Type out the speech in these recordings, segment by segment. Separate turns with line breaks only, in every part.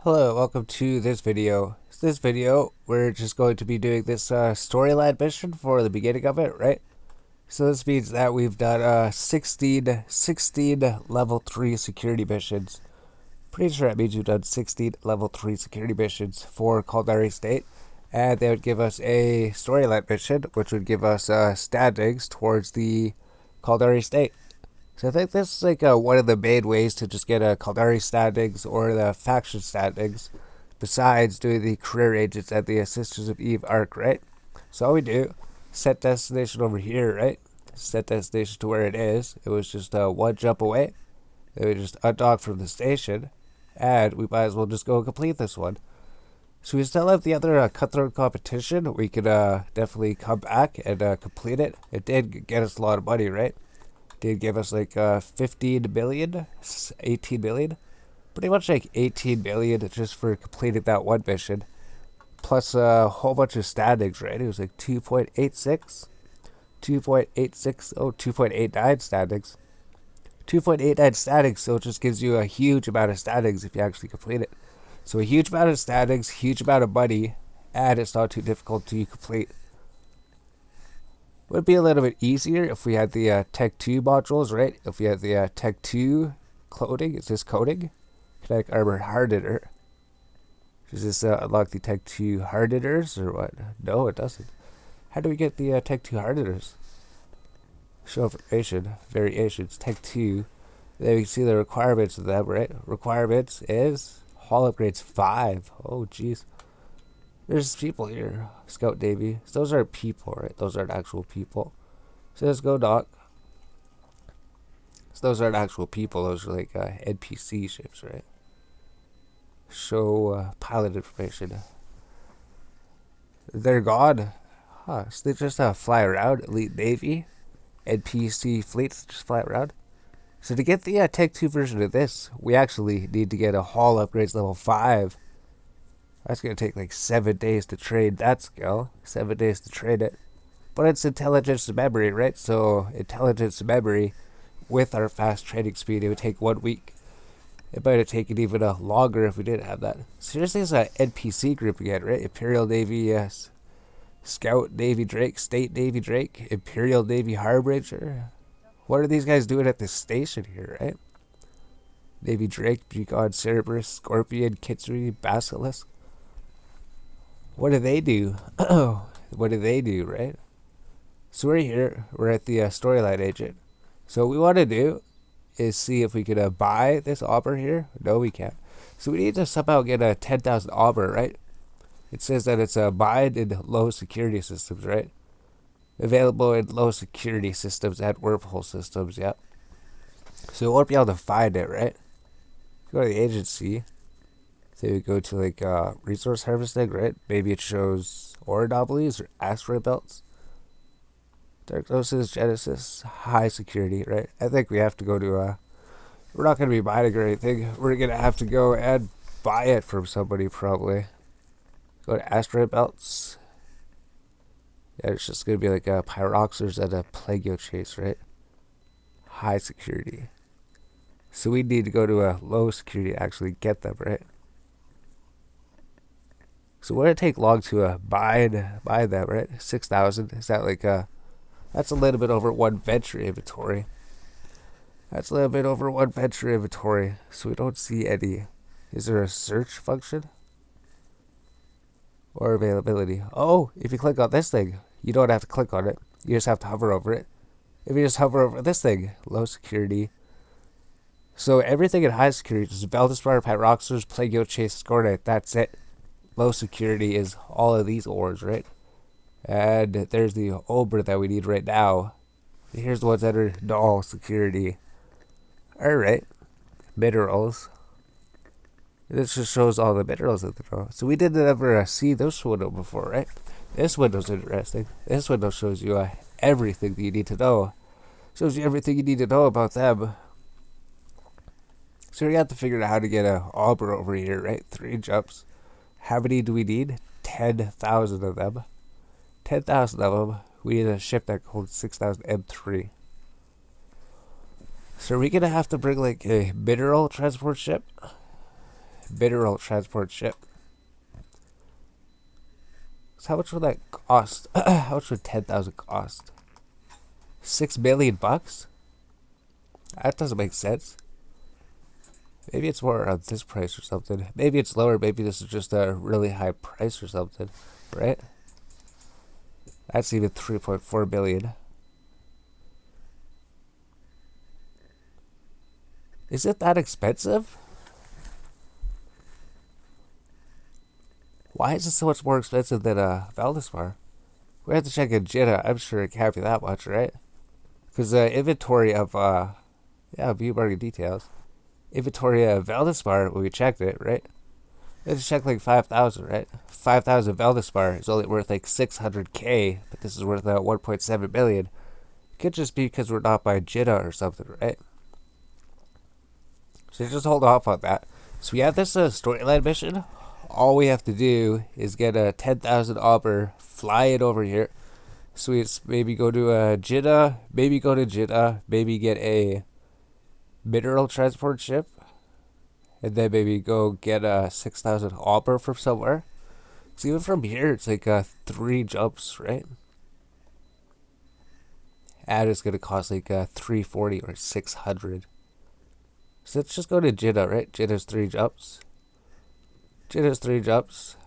Hello, welcome to this video. This video, we're just going to be doing this storyline mission for the beginning of it, right? So this means that we've done 16 level 3 security missions. Pretty sure that means we've done 16 level 3 security missions for Caldari State. And they would give us a storyline mission, which would give us standings towards the Caldari State. So I think this is like one of the main ways to just get a Caldari standings or the faction standings, besides doing the career agents and the Sisters of Eve arc, right? So all we do, set destination over here, right? Set destination to where it is. It was just one jump away. Then we just undock from the station, and we might as well just go and complete this one. So we still have the other cutthroat competition. We could definitely come back and complete it. It did get us a lot of money, right? Did give us like 15 million, 18 million, pretty much like 18 million just for completing that one mission, plus a whole bunch of standings, right? It was like 2.86, 2.86, oh, 2.89 standings, 2.89 standings. So it just gives you a huge amount of standings if you actually complete it. So a huge amount of standings, huge amount of money, and it's not too difficult to complete. Would be a little bit easier if we had the Tech 2 modules, right? If we had the Tech 2 clothing, is this coding? Kinetic Armor Hardener. Does this unlock the Tech 2 Hardeners or what? No, it doesn't. How do we get the Tech 2 Hardeners? Show information, variations, Tech 2. Then we can see the requirements of them, right? Requirements is Hall Upgrades 5. Oh, jeez. There's people here. Scout Navy. So those aren't people, right? Those aren't actual people. So let's go dock. So those aren't actual people. Those are like NPC ships, right? Show pilot information. They're gone. Huh. So they just fly around. Elite Navy. NPC fleets just fly around. So to get the Tech 2 version of this, we actually need to get a Hall Upgrades level 5. That's going to take like 7 days to trade that skill. 7 days to trade it. But it's intelligence to memory, right? So intelligence to memory with our fast trading speed, it would take 1 week. It might have taken even longer if we didn't have that. So here's this NPC group again, right? Imperial Navy, yes. Scout Navy Drake, State Navy Drake, Imperial Navy Harbinger. What are these guys doing at this station here, right? Navy Drake, Beacon, Cerberus, Scorpion, Kitsuri, Basilisk. What do they do? What do they do, right? So we're here. We're at the storyline agent. So what we want to do is see if we could buy this Auber here. No, we can't. So we need to somehow get a 10,000 Auber, right? It says that it's a bind in low security systems, right? Available in low security systems and wormhole systems, yeah. So we won't be able to find it, right? Go to the agency. So we go to like resource harvesting, right? Maybe it shows ore anomalies or asteroid belts. Diagnosis, Genesis, high security, right? I think we have to go to we're not going to be buying or anything. We're going to have to go and buy it from somebody probably. Go to asteroid belts. Yeah, it's just going to be like a Pyroxers and a Plagio chase, right? High security. So we need to go to a low security to actually get them, right? So would it take long to buy them, right? 6,000. Is that like that's a little bit over one venture inventory. That's a little bit over one venture inventory. So we don't see any. Is there a search function? Or availability? Oh, if you click on this thing, you don't have to click on it. You just have to hover over it. If you just hover over this thing, low security. So everything in high security is Bell Destroyer, Pyroxers, Plagio Chase, Scornet. That's it. Low security is all of these ores, right? And there's the Ober that we need right now. Here's the ones that are null security. Alright. Minerals. This just shows all the minerals at the draw. So we didn't ever see this window before, right? This window's interesting. This window shows you everything that you need to know. Shows you everything you need to know about them. So we have to figure out how to get a Auber over here, right? 3 jumps. How many do we need? 10,000 of them. 10,000 of them. We need a ship that holds 6,000 M3. So are we going to have to bring like a mineral transport ship? mineral transport ship. So how much would that cost? How much would 10,000 cost? 6 million bucks? That doesn't make sense. Maybe it's more around this price or something. Maybe it's lower. Maybe this is just a really high price or something, right? That's even 3.4 billion. Is it that expensive? Why is it so much more expensive than a Valdespar? We have to check in Jeddah. I'm sure it can't be that much, right? Because inventory of view market details. Inventory of Valdespar, when we checked it, right? We had to check like 5,000, right? 5,000 Valdespar is only worth like 600K, but this is worth 1.7 billion. Could just be because we're not by Jeddah or something, right? So just hold off on that. So we have this storyline mission. All we have to do is get a 10,000 Auber, fly it over here. So we maybe go to Jeddah, maybe go to Jeddah, maybe get a mineral transport ship, and then maybe go get a 6,000 Auber from somewhere. So even from here, it's like 3 jumps, right? And it's gonna cost like 340 or 600. So let's just go to Jeddah, right? Jeddah's 3 jumps. Jeddah's 3 jumps.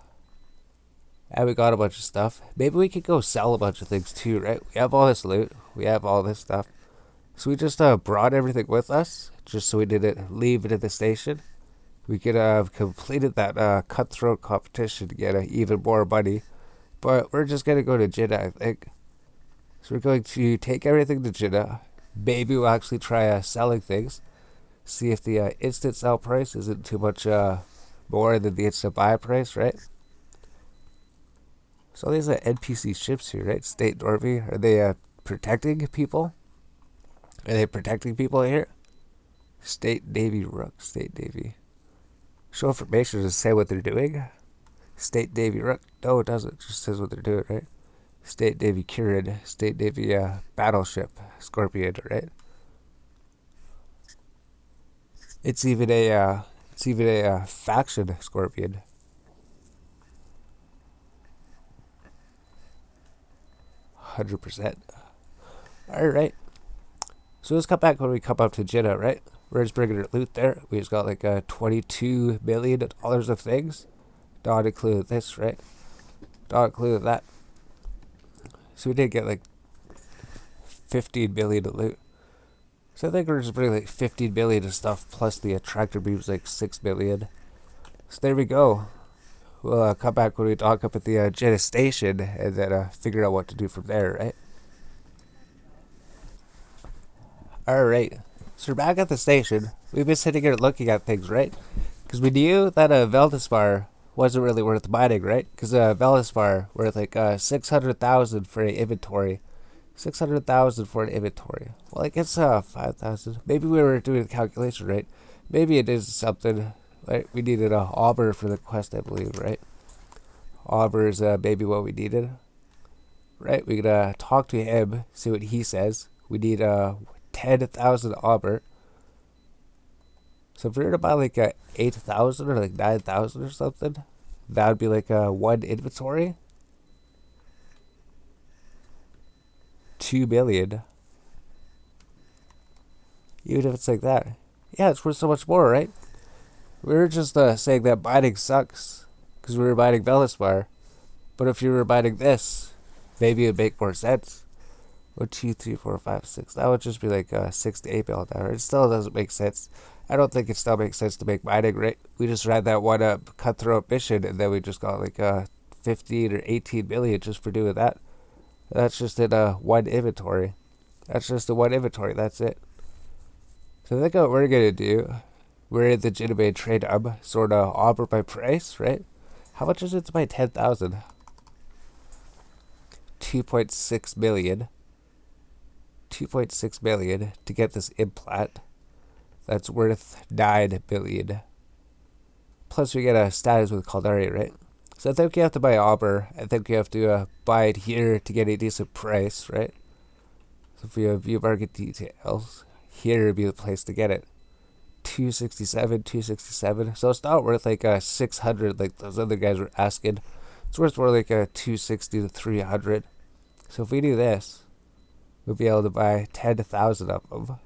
And we got a bunch of stuff. Maybe we could go sell a bunch of things too, right? We have all this loot. We have all this stuff. So we just brought everything with us, just so we didn't leave it at the station. We could have completed that cutthroat competition to get even more money. But we're just going to go to Jeddah, I think. So we're going to take everything to Jeddah. Maybe we'll actually try selling things. See if the instant sell price isn't too much more than the instant buy price, right? So these are NPC ships here, right? State Norby. Are they protecting people? Are they protecting people here? State Navy Rook. State Navy. Show information to say what they're doing. State Navy Rook. No, it doesn't. It just says what they're doing, right? State Navy Kirin. State Navy Battleship. Scorpion, right? It's even a faction Scorpion. 100%. Alright. So let's come back when we come up to Jeddah, right? We're just bringing our loot there. We just got like $22 million of things. Not include this, right? Not include that. So we did get like 15 million of loot. So I think we're just bringing like 15 million of stuff plus the tractor beams like 6 million. So there we go. We'll come back when we dock up at the Jeddah station and then figure out what to do from there, right? Alright, so we're back at the station. We've been sitting here looking at things, right? Because we knew that a Valdespar wasn't really worth mining, right? Because a Valdespar worth like 600,000 for an inventory. 600,000 for an inventory. Well, I guess 5,000. Maybe we were doing the calculation right. Maybe it is something. Right? We needed a Auber for the quest, I believe, right? Auber is maybe what we needed. Right? We could talk to him, see what he says. We need 10,000 Auber. So if we were to buy like 8,000 or like 9,000 or something, that would be like one inventory. 2 million. Even if it's like that. Yeah, it's worth so much more, right? We were just saying that mining sucks because we were mining Valdespar. But if you were mining this, maybe it'd make more sense. 1, 2, 3, 4, 5, 6. That would just be like 6 to 8 mil an hour. It still doesn't make sense. I don't think it still makes sense to make mining, right? We just ran that one cutthroat mission and then we just got like 15 or 18 million just for doing that. That's just in one inventory. That's just the one inventory. That's it. So I think what we're going to do, we're in the legitimate trade sort of offer by price, right? How much is it to buy 10,000? 2.6 million. 2.6 million to get this implant. That's worth 9 billion. Plus we get a status with Caldari, right? So I think you have to buy Auber. I think you have to buy it here to get a decent price, right? So if you have view market details, here would be the place to get it. 267, 267. So it's not worth like 600 like those other guys were asking. It's worth more like 260 to 300. So if we do this, we'll be able to buy 10,000 of them.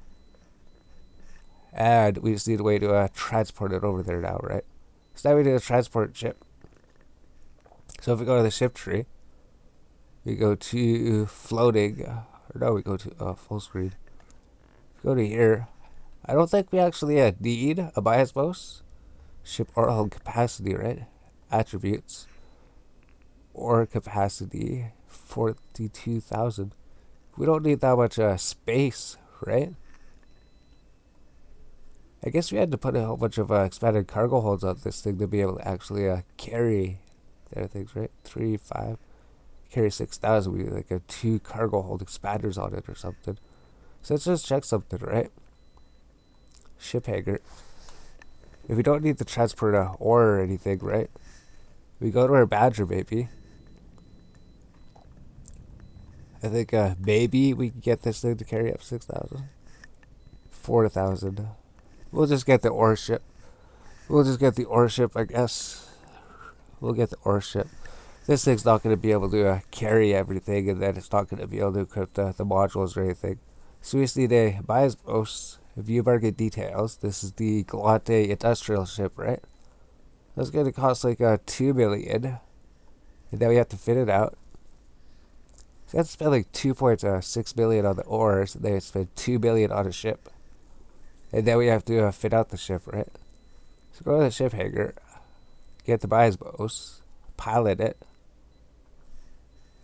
And we just need a way to transport it over there now, right? So now we need a transport ship. So if we go to the ship tree, we go to floating, or no, we go to full screen. If we go to here, I don't think we actually need a bias boast. Ship or hold capacity, right? Attributes. Or capacity, 42,000. We don't need that much space, right? I guess we had to put a whole bunch of expanded cargo holds on this thing to be able to actually carry their things, right? 3, 5, carry 6,000. We need like a 2 cargo hold expanders on it or something. So let's just check something, right? Ship hangar. If we don't need to transport ore or anything, right? We go to our Badger, baby. I think maybe we can get this thing to carry up 6,000. 4,000. We'll just get the ore ship. We'll just get the ore ship, I guess. We'll get the ore ship. This thing's not going to be able to carry everything, and then it's not going to be able to equip the modules or anything. So we just need a bias boast, view market details. This is the Galante industrial ship, right? That's going to cost like 2 million. And then we have to fit it out. So we have to spend like 2.6 million on the ores, and then we spend 2 million on a ship. And then we have to fit out the ship, right? So go to the ship hangar, get the bias boast, pilot it,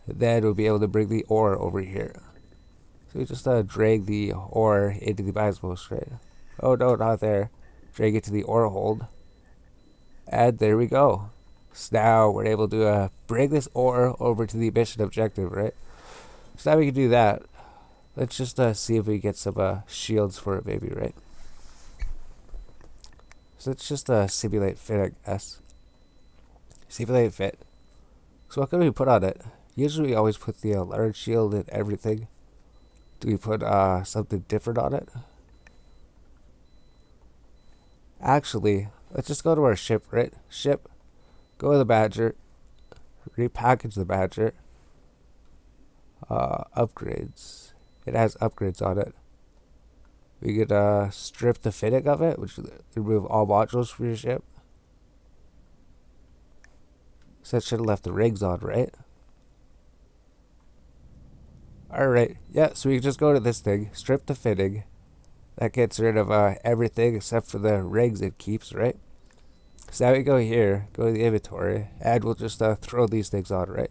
and then we'll be able to bring the ore over here. So we just drag the ore into the bias boast, right? Oh no, not there. Drag it to the ore hold. And there we go. So now we're able to bring this ore over to the mission objective, right? So now we can do that. Let's just see if we get some shields for it, maybe, right? So let's just simulate fit, I guess. Simulate fit. So what can we put on it? Usually we always put the large shield and everything. Do we put something different on it? Actually, let's just go to our ship, right? Ship. Go to the Badger. Repackage the Badger. Upgrades. It has upgrades on it. We could strip the fitting of it, which remove all modules from your ship. So that should have left the rigs on, right? Alright, yeah, so we can just go to this thing, strip the fitting. That gets rid of everything except for the rigs it keeps, right? So now we go here, go to the inventory, and we'll just throw these things on, right?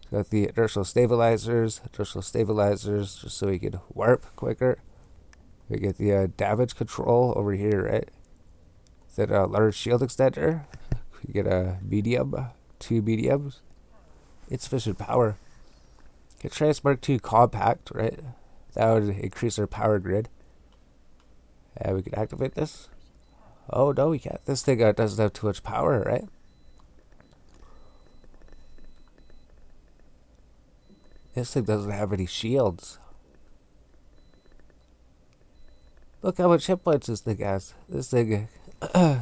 Got the inertial stabilizers, just so we can warp quicker. We get the damage control over here, right? Then a large shield extender. We get a medium, 2 mediums. Insufficient power. Get Transmark 2 compact, right? That would increase our power grid. And we can activate this. Oh no, we can't. This thing doesn't have too much power, right? This thing doesn't have any shields. Look how much hit points this thing has. This thing, I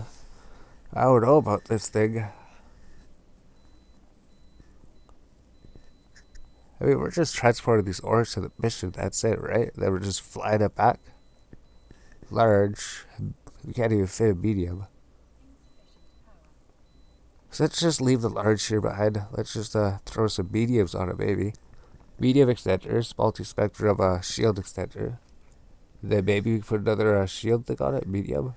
don't know about this thing. I mean, we're just transporting these ores to the mission, that's it, right? Then we're just flying it back. Large. We can't even fit a medium. So let's just leave the large here behind. Let's just throw some mediums on it, maybe. Medium extenders, multi-spectrum shield extender. Then maybe we put another shield thing on it, medium.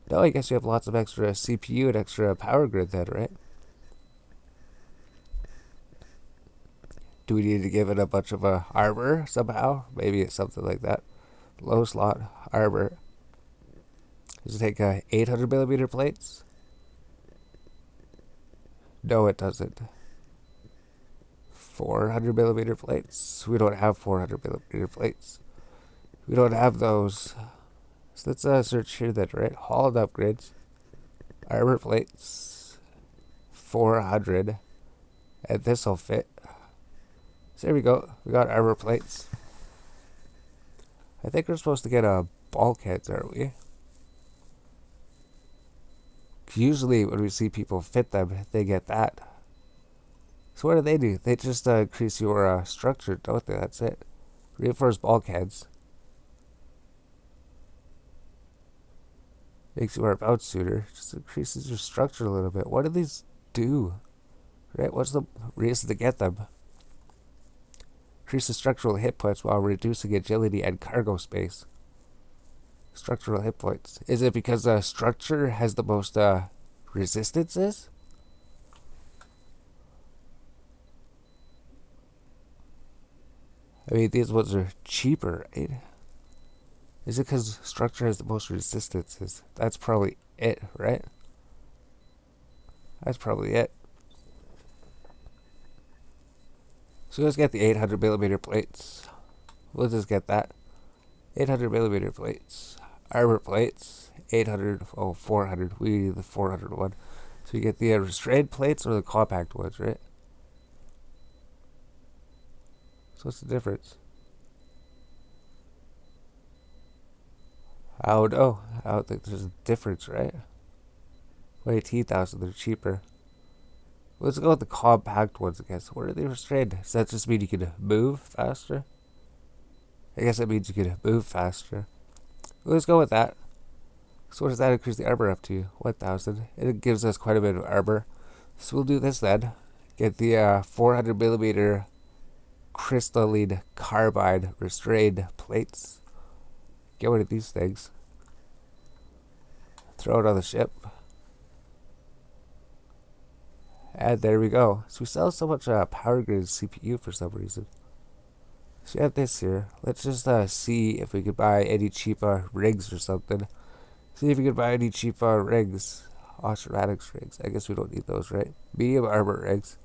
No, I guess we have lots of extra CPU and extra power grid then, right? Do we need to give it a bunch of armor somehow? Maybe it's something like that. Low slot armor. Does it take 800 millimeter plates? No, it doesn't. 400 millimeter plates? We don't have 400 millimeter plates. We don't have those. So let's search here then, right? Hauled upgrades. Armor plates. 400. And this will fit. So there we go. We got armor plates. I think we're supposed to get bulkheads, aren't we? Usually when we see people fit them, they get that. So what do? They just increase your structure, don't they? That's it. Reinforced bulkheads. Makes you wear out sooner. Just increases your structure a little bit. What do these do? Right? What's the reason to get them? Increases structural hit points while reducing agility and cargo space. Structural hit points. Is it because structure has the most resistances? I mean, these ones are cheaper, right? Is it because structure has the most resistances? That's probably it, right? That's probably it. So let's get the 800 millimeter plates. We'll just get that. 800 millimeter plates. Armor plates. 800, 400. We need the 400 one. So you get the restrained plates or the compact ones, right? So what's the difference? I don't know. I don't think there's a difference, right? 18,000, they're cheaper. Let's go with the compact ones, I guess. What are they restrained? Does that just mean you can move faster? I guess that means you can move faster. Let's go with that. So what does that increase the armor up to? 1,000. It gives us quite a bit of armor. So we'll do this then. Get the 400 millimeter crystalline carbide restrained plates. Get one of these things. Throw it on the ship. And there we go. So we sell so much power grid CPU for some reason. So we have this here. Let's just see if we could buy any cheap rigs or something. See if we could buy any cheap rigs. Automatics rigs. I guess we don't need those, right? Medium armor rigs.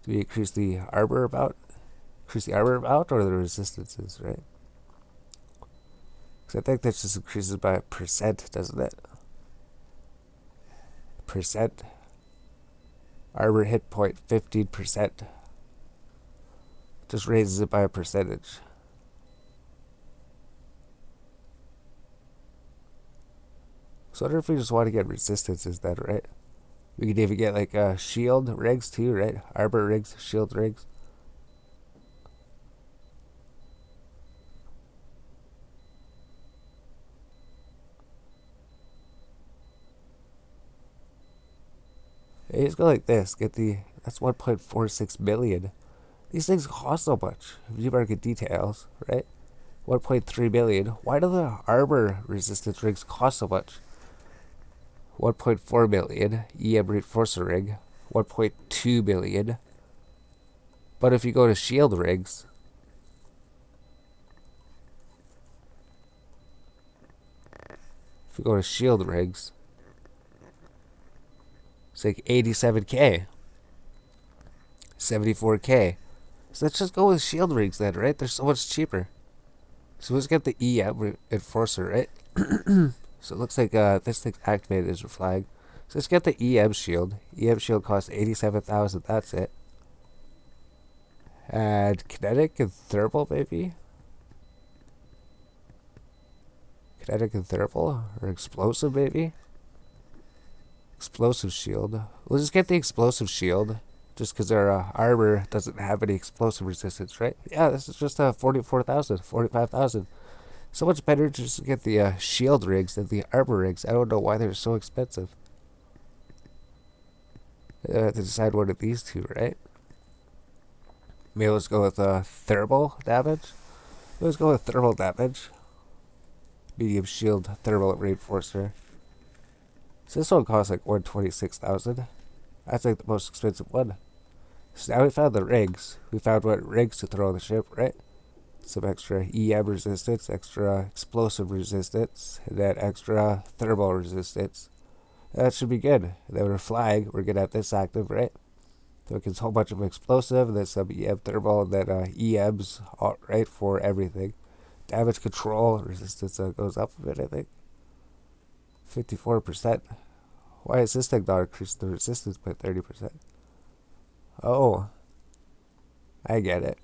Do we increase the armor amount? Increase the armor amount or the resistances, right? Because I think that just increases by a percent, doesn't it? Percent. Armor hit point 15%. Just raises it by a percentage. So I wonder if we just want to get resistances then, right? We could even get like shield rigs too, right? Armor rigs, shield rigs. Hey, let's go like this. Get the that's 1.46 million. These things cost so much. View market details, right? 1.3 million. Why do the armor resistance rigs cost so much? 1.4 million. EM reinforcer rig. 1.2 million. But if you go to shield rigs, it's like 87k, 74k. So let's just go with shield rigs then, right? They're so much cheaper. So let's get the EM enforcer, right? So it looks like this thing's activated as a flag. So let's get the EM shield. EM shield costs 87,000. That's it. And kinetic and thermal, maybe. Kinetic and thermal or explosive, maybe. Explosive shield. We'll just get the explosive shield. Just because our armor doesn't have any explosive resistance, right? Yeah, this is just 44,000, 45,000. So much better to just get the shield rigs than the armor rigs. I don't know why they're so expensive. I have to decide one of these two, right? Maybe let's go with thermal damage. Let's go with thermal damage. Medium shield thermal reinforcer. So this one costs like 126,000. That's like the most expensive one. So now we found the rigs. We found what rigs to throw on the ship, right? Some extra EM resistance, extra explosive resistance, and then extra thermal resistance. That should be good. And then with our flag, we're gonna have this active, right? So it gets a whole bunch of explosive, and then some EM thermal, and then EMs, right, for everything. Damage control resistance goes up a bit, I think. 54%. Why is this thing not increasing the resistance by 30%? Oh, I get it.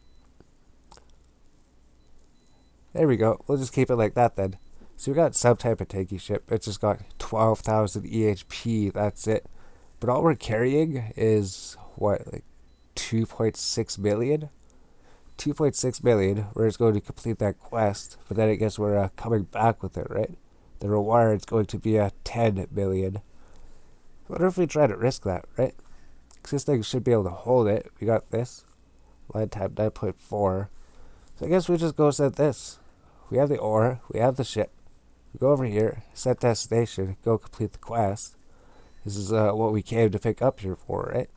There we go. We'll just keep it like that then. So we got some type of tanky ship. It's just got 12,000 EHP. That's it. But all we're carrying is what, like 2.6 million? 2.6 million. We're just going to complete that quest, but then I guess we're coming back with it, right? The reward is going to be 10 million. I wonder if we try to risk that, right? Because this thing should be able to hold it. We got this. Line time 9.4. So I guess we just go set this. We have the ore. We have the ship. We go over here, set destination, go complete the quest. This is what we came to pick up here for, right?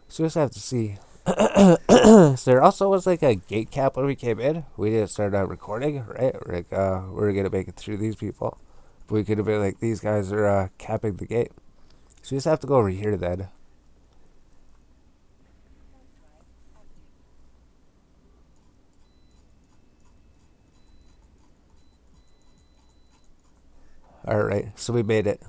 So we just have to see. So there also was like a gate cap when we came in. We didn't start recording, right? Like we're gonna make it through these people. But we could have been like, these guys are capping the gate. So we just have to go over here then. Alright, so we made it.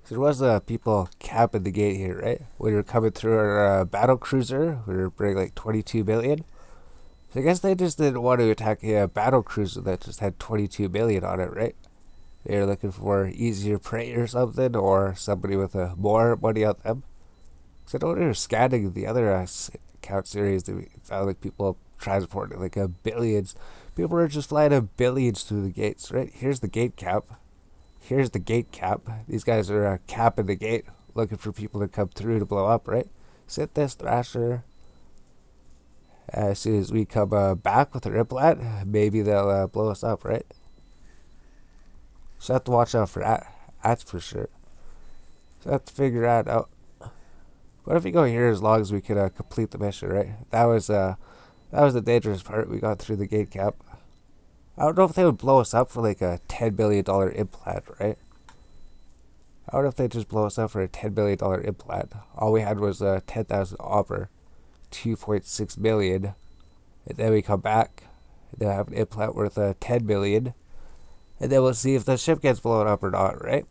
So there was people capping the gate here, right? We were coming through our Battlecruiser. We were bringing like 22 million. So I guess they just didn't want to attack a Battlecruiser that just had 22 million on it, right? They were looking for easier prey or something, or somebody with more money on them. So I don't know, we were scanning the other account series that we found like people transporting like billions. People were just flying billions through the gates, right? Here's the gate cap. Here's the gate cap. These guys are capping the gate, looking for people to come through to blow up, right? Set this Thrasher. As soon as we come back with our implant, maybe they'll blow us up, right? So I have to watch out for that. That's for sure. So I have to figure that out. What if we go here as long as we could complete the mission, right? That was the dangerous part. We got through the gate cap. I don't know if they would blow us up for like a $10 billion implant, right? I don't know if they just blow us up for a $10 billion implant. All we had was 10,000 offer, 2.6 million, and then we come back. And then have an implant worth 10 million, and then we'll see if the ship gets blown up or not, right?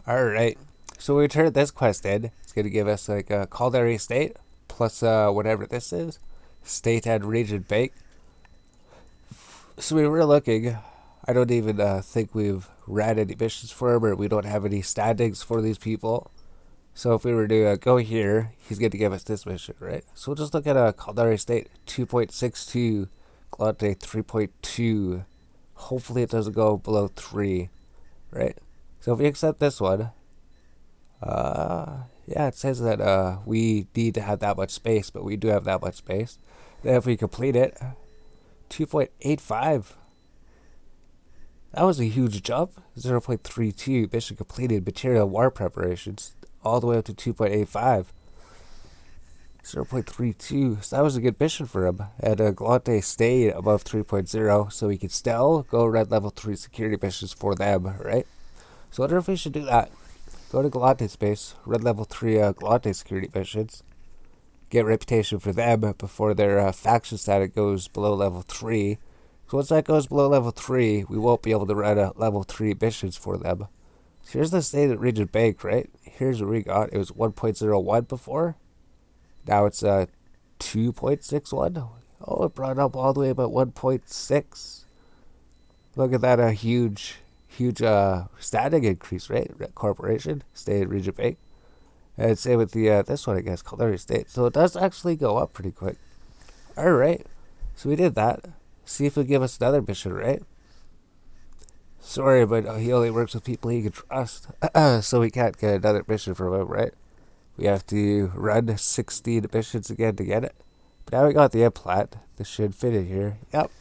Alright, so we turned this quest in. It's going to give us like a culinary state, plus whatever this is. State and region bank. So we were looking. I don't even think we've ran any missions for him, or we don't have any standings for these people. So if we were to go here, he's going to give us this mission, right? So we'll just look at a culinary state 2.62, Glante 3.2. Hopefully it doesn't go below 3, right? So if we accept this one, yeah, it says that we need to have that much space, but we do have that much space. Then if we complete it, 2.85. That was a huge jump. 0.32 mission completed. Material war preparations all the way up to 2.85. 0.32. So that was a good mission for him. And Galante stayed above 3.0, so we could still go red level 3 security missions for them, right? So I wonder if we should do that. Go to Galante space, red level 3 Galante security missions. Get reputation for them before their faction status goes below level 3. So once that goes below level 3, we won't be able to run level 3 missions for them. So here's the state of region bank, right? Here's what we got. It was 1.01 before. Now it's 2.61. Oh, it brought up all the way about 1.6. Look at that, a huge static increase, right? Corporation, state, region bank. And same with the this one, I guess, culinary state. So it does actually go up pretty quick. Alright, so we did that. See if he'll give us another mission, right? Sorry, but he only works with people he can trust. So we can't get another mission from him, right? We have to run 16 missions again to get it. But now we got the implant. This should fit in here. Yep.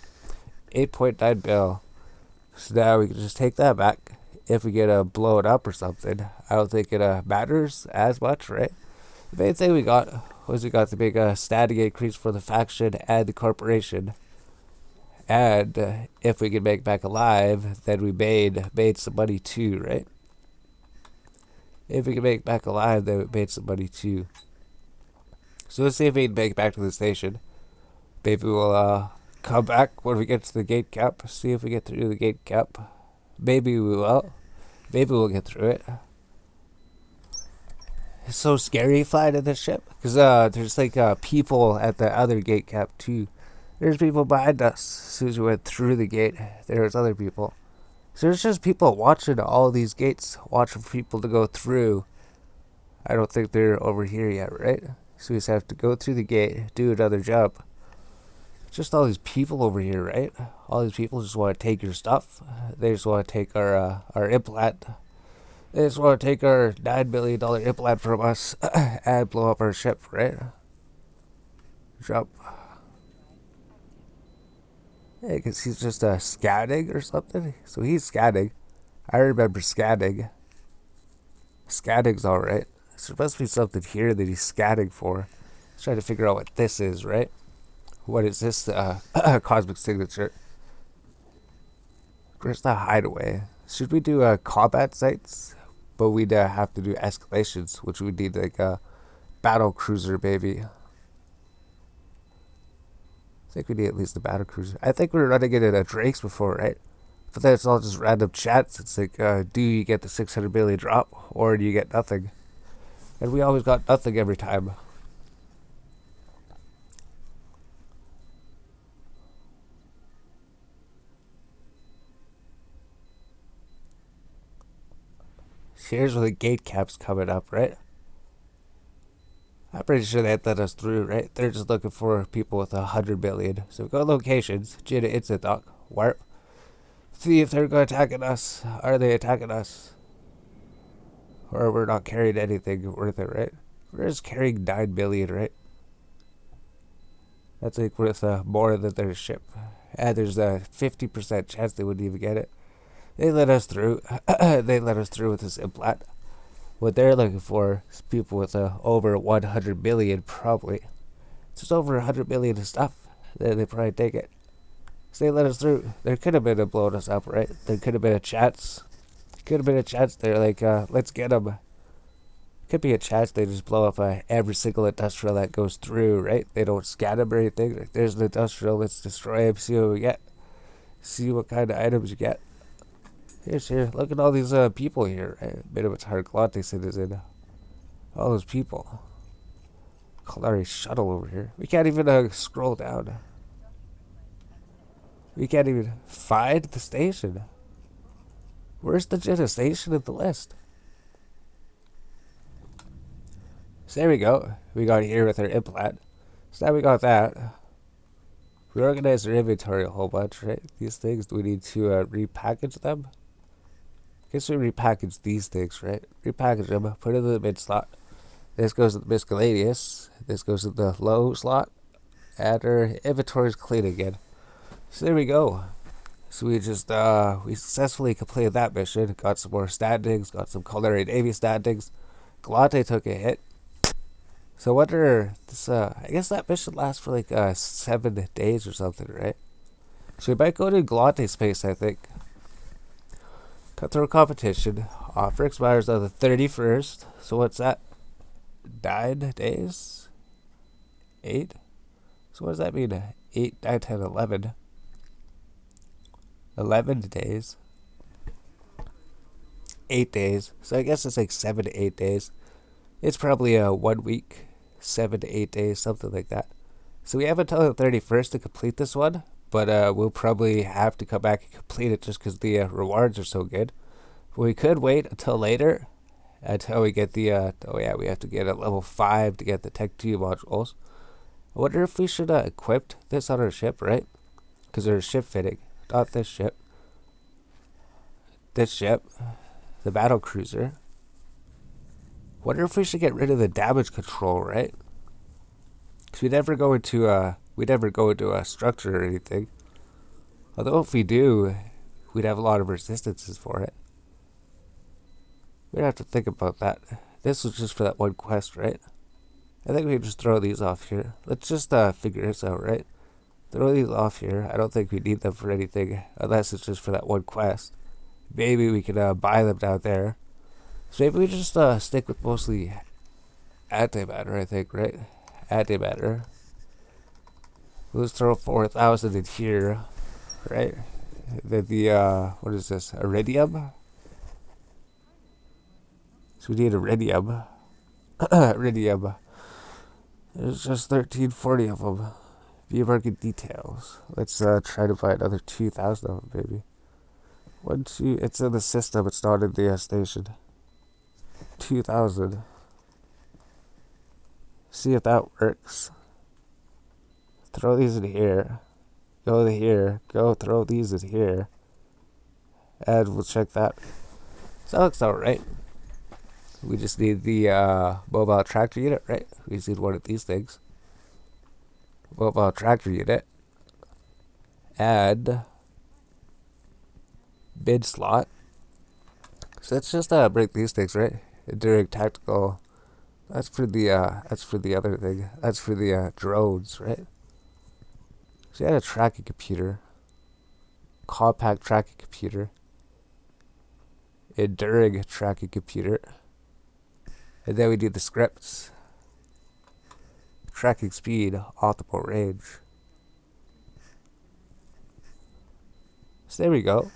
8.9 bill. So now we can just take that back. If we get blow it up or something, I don't think it matters as much, right? The main thing we got was we got the big static increase for the faction and the corporation. And if we can make back alive, then we made some money too, right? If we can make back alive, then we made some money too. So let's see if we can make it back to the station. Maybe we'll come back when we get to the gate cap. See if we get through the gate cap. Maybe we will. Maybe we'll get through it. It's so scary flying in this ship. Because there's like people at the other gate cap too. There's people behind us. As soon as we went through the gate, there was other people. So there's just people watching all these gates, watching for people to go through. I don't think they're over here yet, right? So we just have to go through the gate, do another jump. Just all these people over here, right? All these people just want to take your stuff. They just want to take our implant. They just want to take our $9 million implant from us and blow up our ship, right? Jump. Yeah, because he's just scanning or something. So he's scanning. I remember scanning. Scanning's alright. So there must be something here that he's scanning for. He's trying to figure out what this is, right? What is this cosmic signature? Where's the hideaway? Should we do combat sites? But we'd have to do escalations, which would need like a Battlecruiser, baby. I think we need at least a Battlecruiser. I think we were running it in Drake's before, right? But then it's all just random chats. It's like, do you get the 600 billion drop, or do you get nothing? And we always got nothing every time. Here's where the gate cap's coming up, right? I'm pretty sure they let us through, right? They're just looking for people with 100 billion. So we go locations, Jada instant dock, warp. See if they're going to attacking us. Are they attacking us? Or we're not carrying anything worth it, right? We're just carrying 9 billion, right? That's like worth more than their ship. And there's a 50% chance they wouldn't even get it. They let us through. They let us through with this implant. What they're looking for is people with over 100 billion, probably. It's just over 100 billion of stuff. They probably take it. So they let us through. There could have been a blowing us up, right? There could have been a chance. Could have been a chance. They're like, let's get them. Could be a chance they just blow up every single industrial that goes through, right? They don't scan them or anything. Like, there's an industrial, let's destroy them, see what we get. See what kind of items you get. Here's here. Look at all these people here. Right? Bit of a Targlante citizen. All those people. Kalari shuttle over here. We can't even scroll down. We can't even find the station. Where's the Jeddah station in the list? So there we go. We got here with our implant. So now we got that. We organized our inventory a whole bunch, right? These things, do we need to repackage them? Guess we repackage these things, right? Repackage them, put it in the mid slot. This goes to the miscellaneous. This goes to the low slot. And our inventory is clean again. So there we go. So we just, we successfully completed that mission. Got some more standings, got some culinary navy standings. Galante took a hit. So I wonder, this, I guess that mission lasts for like 7 days or something, right? So we might go to Galante space, I think. Cutthroat competition. Offer expires on the 31st. So what's that? 9 days? 8? So what does that mean? 8, 9, 10, 11. 11 days. 8 days. So I guess it's like 7 to 8 days. It's probably 1 week. 7 to 8 days, something like that. So we have until the 31st to complete this one. But we'll probably have to come back and complete it just because the rewards are so good. But we could wait until later. Until we get the, oh yeah, we have to get a level 5 to get the Tech 2 modules. I wonder if we should equip this on our ship, right? Because there's ship fitting. Not this ship. This ship. The Battlecruiser. Wonder if we should get rid of the damage control, right? Because we never go into a structure or anything. Although if we do, we'd have a lot of resistances for it. We'd have to think about that. This was just for that one quest, right? I think we can just throw these off here. Let's just figure this out, right? Throw these off here. I don't think we need them for anything unless it's just for that one quest. Maybe we can buy them down there. So maybe we just stick with mostly antimatter, I think, right? Antimatter. Let's throw 4,000 in here, right? Then the, what is this? Iridium? So we need iridium. Iridium. There's just 1340 of them. View market details. Let's try to buy another 2,000 of them, baby. 1, 2. It's in the system. It's not in the station. 2,000. See if that works. Throw these in here. Go to here. Go throw these in here. And we'll check that. So that looks alright. We just need the mobile tractor unit, right? We just need one of these things. Mobile tractor unit. Add mid slot. So let's just break these things, right? During tactical. That's for the other thing. That's for the drones, right? So you had a tracking computer. Compact tracking computer. Enduring tracking computer. And then we do the scripts. Tracking speed, optimal range. So there we go.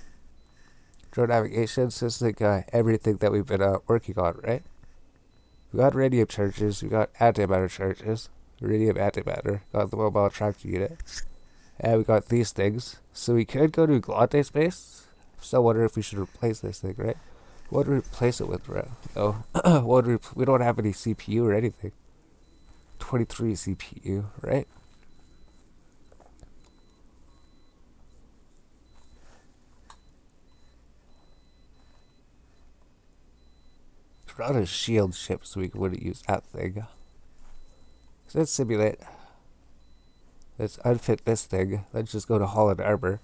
Drone navigation, so it's like everything that we've been working on, right? We got radium charges, we got antimatter charges, radium antimatter, got the mobile tractor unit, and we got these things. So we could go to Glante space. So I wonder if we should replace this thing, right? What do we replace it with, right? No, we don't have any CPU or anything. 23 CPU, right? Run a shield ship so we wouldn't use that thing. So let's simulate. Let's unfit this thing. Let's just go to Holland Arbor.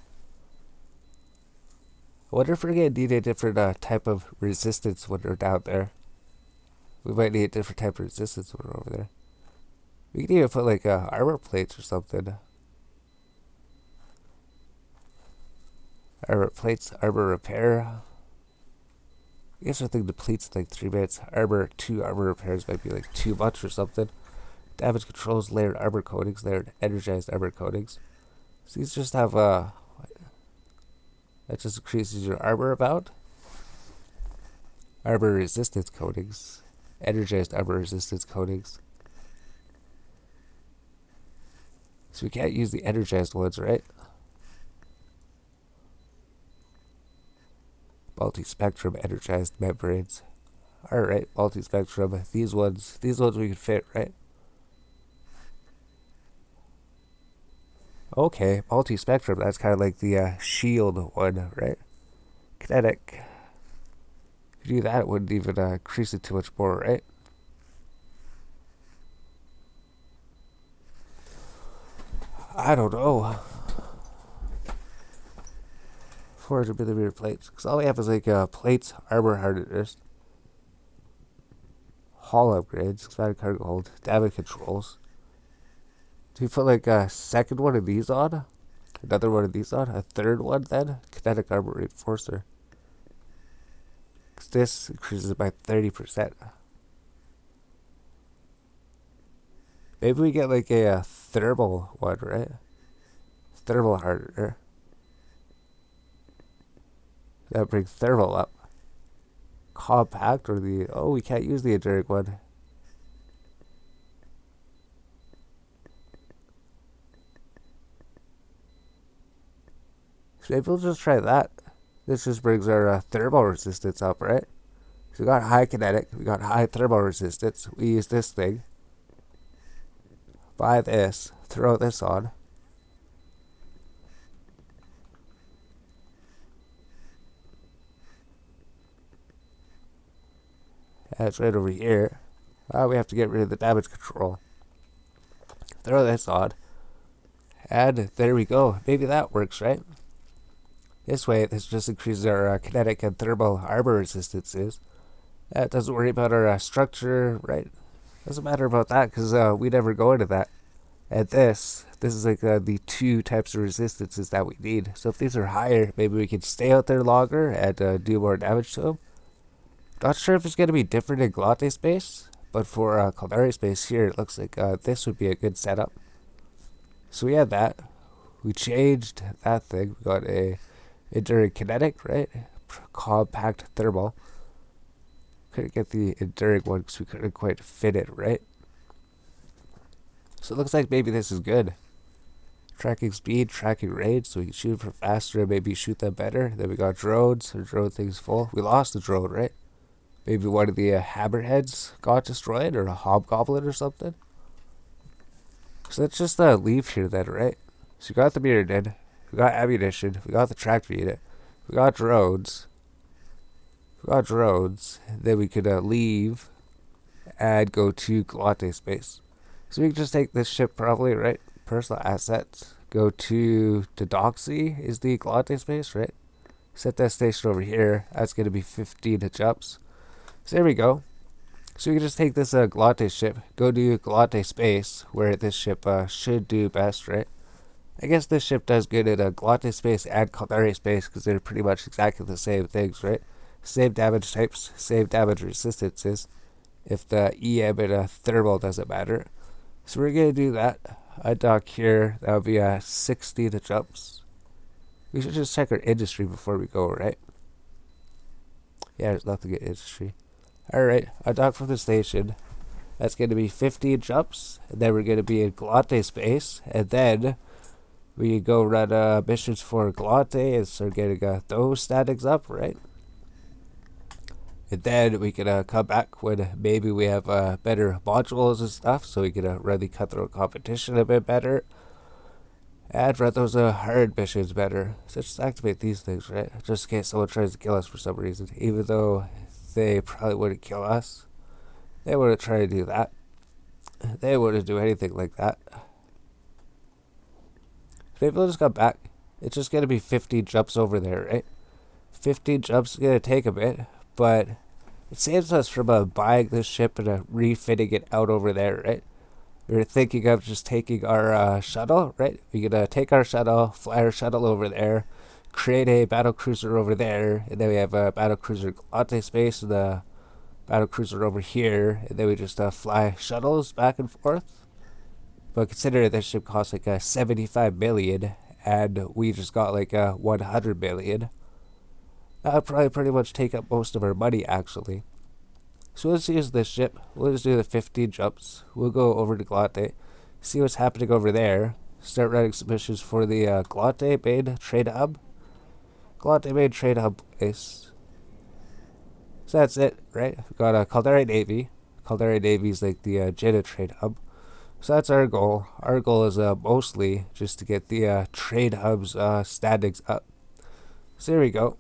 I wonder if we're going to need a different type of resistance when we're down there. We might need a different type of resistance when we're over there. We can even put like armor plates or something. Armor plates, armor repair. I guess our thing depletes in like 3 minutes. Armor, 2 armor repairs might be like too much or something. Damage controls, layered armor coatings, layered energized armor coatings. So these just have that just increases your armor about. Armor resistance coatings. Energized armor resistance coatings. So we can't use the energized ones, right? Multi-spectrum energized membranes. Alright, multi-spectrum. These ones we can fit, right? Okay, multi-spectrum. That's kind of like the shield one, right? Kinetic. If you do that, it wouldn't even increase it too much more, right? I don't know. 400mm plates. Because all we have is like plates, armor hardeners, hull upgrades, expanded cargo hold, damage controls. Do we put like a second one of these on? Another one of these on? A third one then? Kinetic armor reinforcer. Because this increases by 30%. Maybe we get like a thermal one, right? Thermal hardener. That brings thermal up. Compact or the... Oh, we can't use the enduring one. So maybe we'll just try that. This just brings our thermal resistance up, right? So we got high kinetic. We got high thermal resistance. We use this thing. Buy this. Throw this on. That's right over here. We have to get rid of the damage control. Throw this on. And there we go. Maybe that works, right? This way, this just increases our kinetic and thermal armor resistances. That doesn't worry about our structure, right? Doesn't matter about that because we never go into that. And this is like the 2 types of resistances that we need. So if these are higher, maybe we can stay out there longer and do more damage to them. Not sure if it's going to be different in Glante space, but for Caldari space here, it looks like this would be a good setup. So we had that. We changed that thing. We got a enduring kinetic, right? Compact thermal. couldn't get the enduring one because we couldn't quite fit it, right? So it looks like maybe this is good. Tracking speed, tracking range, so we can shoot for faster and maybe shoot them better. Then we got drones. Our drone thing's full. We lost the drone, right? Maybe one of the hammerheads got destroyed, or a hobgoblin or something. So let's just leave here then, right? So we got the mirror in, we got ammunition, we got the tractor unit, we got drones. Then we could leave and go to Galate space. So we can just take this ship probably, right? Personal assets. Go to Doxy is the Galate space, right? Set that station over here. That's going to be 15 jumps. So there we go. So we can just take this Galate ship, go to Galate space, where this ship should do best, right? I guess this ship does good at Galate space and Caldari space because they're pretty much exactly the same things, right? Same damage types, same damage resistances. If the EM and thermal doesn't matter. So we're going to do that. I dock here. That would be 60 the jumps. We should just check our industry before we go, right? Yeah, there's nothing in industry. Alright, I dock from the station. That's going to be 15 jumps. And then we're going to be in Galate space. And then we go run missions for Galate and start getting those statics up, right? And then we can come back when maybe we have better modules and stuff, so we can run the cutthroat competition a bit better. And run those hard missions better. So just activate these things, right? Just in case someone tries to kill us for some reason. Even though they probably wouldn't kill us. They wouldn't try to do that. They wouldn't do anything like that. Maybe we'll just come back. It's just going to be 15 jumps over there, right? 15 jumps is going to take a bit. But it saves us from buying this ship and refitting it out over there, right? We were thinking of just taking our shuttle, right? We could take our shuttle, fly our shuttle over there, create a battlecruiser over there, and then we have a battlecruiser Galate space and a battlecruiser over here, and then we just fly shuttles back and forth. But consider this ship costs like 75 million, and we just got like 100 million. That would probably pretty much take up most of our money, actually. So let's use this ship. We'll just do the 15 jumps. We'll go over to Galate, see what's happening over there. Start running submissions for the Galate main trade hub. Galate main trade hub place. So that's it, right? We've got a Caldari Navy. Caldari Navy is like the Jeddah trade hub. So that's our goal. Our goal is mostly just to get the trade hub's standings up. So there we go.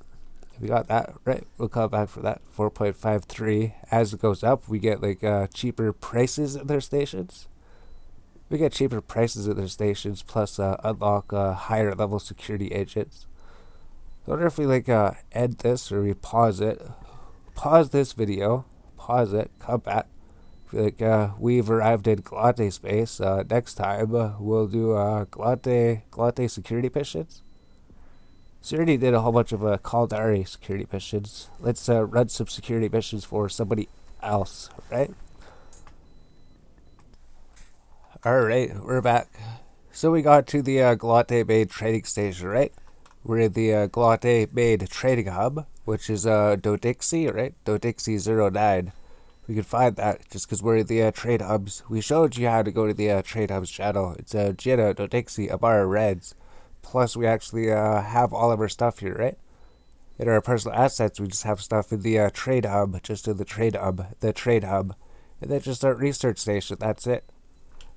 We got that, right? We'll come back for that. 4.53. As it goes up, we get like cheaper prices at their stations. We get cheaper prices at their stations, plus unlock higher level security agents. I wonder if we like end this or we pause it. Pause this video. Pause it. Come back. Feel like we've arrived in Galate space. Next time we'll do Galate security missions. So we already did a whole bunch of Caldari security missions. Let's run some security missions for somebody else, right? Alright, we're back. So we got to the Galate main trading station, right? We're in the Galate main trading hub, which is Dodixie, right? Dodixie 09. We can find that just because we're in the trade hubs. We showed you how to go to the trade hubs channel. It's Jeddah, Dodixie, Amara Reds. Plus, we actually have all of our stuff here, right? In our personal assets, we just have stuff in the trade hub, just in the trade hub, and then just our research station. That's it.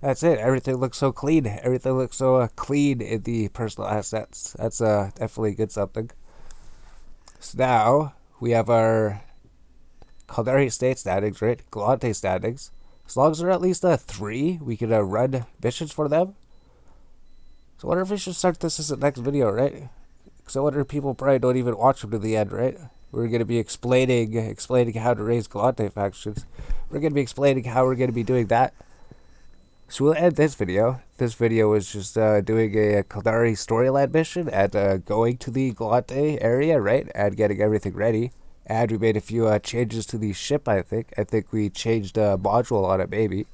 That's it. Everything looks so clean. Everything looks so clean in the personal assets. That's definitely good something. So now we have our Caldari state statics, right? Galate statics. As long as they're at least 3, we can run missions for them. So I wonder if we should start this as the next video, right? Because I wonder if people probably don't even watch them to the end, right? We're going to be explaining how to raise Galate factions. We're going to be explaining how we're going to be doing that. So we'll end this video. This video was just doing a Caldari storyline mission and going to the Galate area, right? And getting everything ready. And we made a few changes to the ship, I think. I think we changed a module on it, maybe.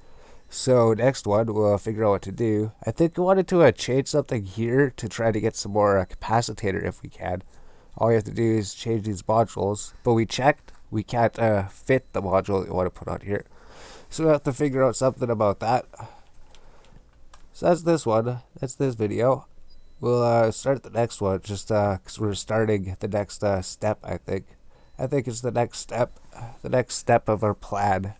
So next one, we'll figure out what to do. I think we wanted to change something here to try to get some more capacitator if we can. All we have to do is change these modules. But we checked. we can't fit the module that we want to put on here. So we have to figure out something about that. So that's this one. That's this video. We'll start the next one just because we're starting the next step, I think. I think it's the next step of our plan.